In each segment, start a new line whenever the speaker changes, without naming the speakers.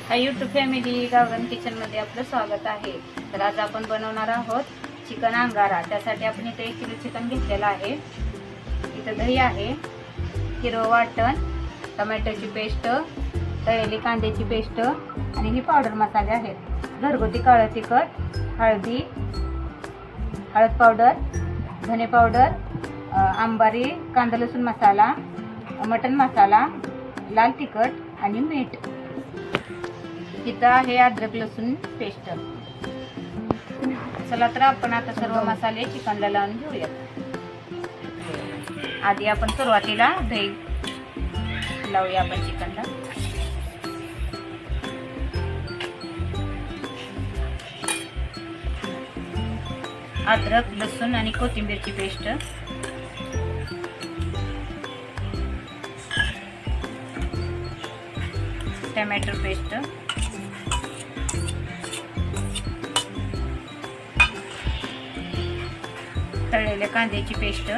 Hi YouTube family, गावरान किचनमध्ये आपलं स्वागत आहे. तर आज आपण बनवणार आहोत चिकन अंगारा. त्यासाठी आपण इथे 1 किलो चिकन घेतलेलं आहे. इथं दही आहे, हिरवं वाटण, टोमॅटोची पेस्ट, तळलेली कांद्याची पेस्ट आणि ही पावडर मसाले आहेत. घरगुती काळं तिखट, हळद पावडर, धने पावडर, अंबारी कांदा लसूण मसाला, मटन मसाला, लाल तिखट आणि मीठ. इथं आहे अद्रक लसूण पेस्ट. चला तर आपण आता सर्व मसाले चिकनला लावून घेऊया. आधी आपण सुरुवातीला दही लावूया आपण चिकनला. अद्रक लसूण आणि कोथिंबीरची पेस्ट, टोमॅटो पेस्ट, तळलेल्या कांद्याची पेस्ट,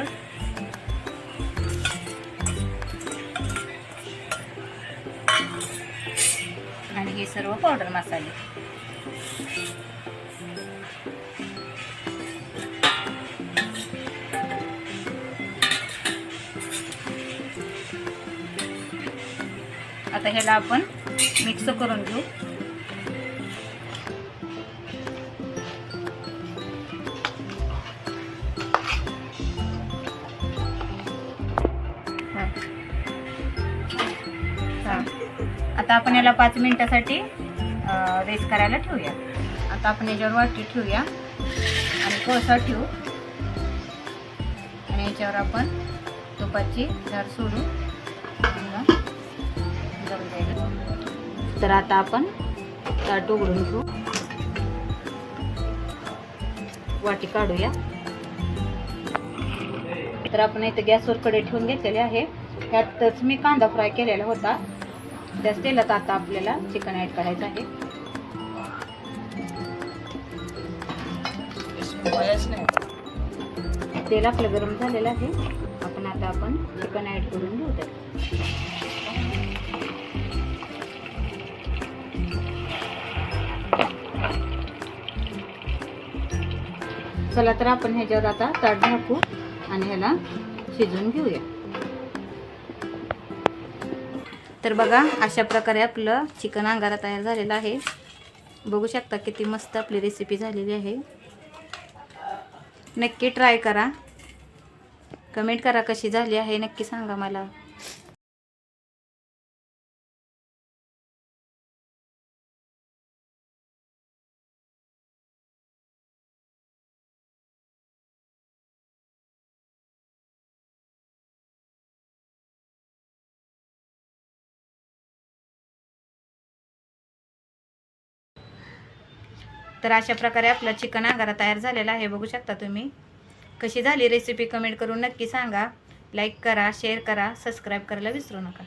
आणि हे सर्व पावडर मसाले. आता ह्याला आपण मिक्स करून घेऊ. आता आपण याला 5 मिनिटासाठी रेस्ट करायला ठेवूया. आता आपण याच्यावर वाटी ठेवूया आणि कोळसा ठेवू आणि याच्यावर आपण तुपाची धार सोडू. तर आता आपण ताट उघडून घेऊ, वाटी काढूया. तर आपण इथे गॅसवर कढई ठेवून घेतलेले आहे. त्यातच मी कांदा फ्राय केलेला होता. त्याच तेलात आता आपल्याला चिकन ऍड करायचं आहे. तेल आपलं गरम झालेलं आहे. आपण चिकन ऍड करून घेऊ. चला तर आपण ह्याच्यावर आता ताट झाकू आणि ह्याला शिजवून घेऊया. तर बघा, अशा प्रकारे आपलं चिकन अंगारा तयार झालेला आहे. बघू शकता किती मस्त आपली रेसिपी झालेली आहे. नक्की ट्राय करा, कमेंट करा कशी झाली आहे, नक्की सांगा मला. तर अशा प्रकारे आपला चिकन अंगारा तयार झालेला आहे. बघू शकता तुम्ही. कशी झाली रेसिपी कमेंट करून नक्की सांगा. लाईक करा, शेअर करा, सबस्क्राईब करायला विसरू नका.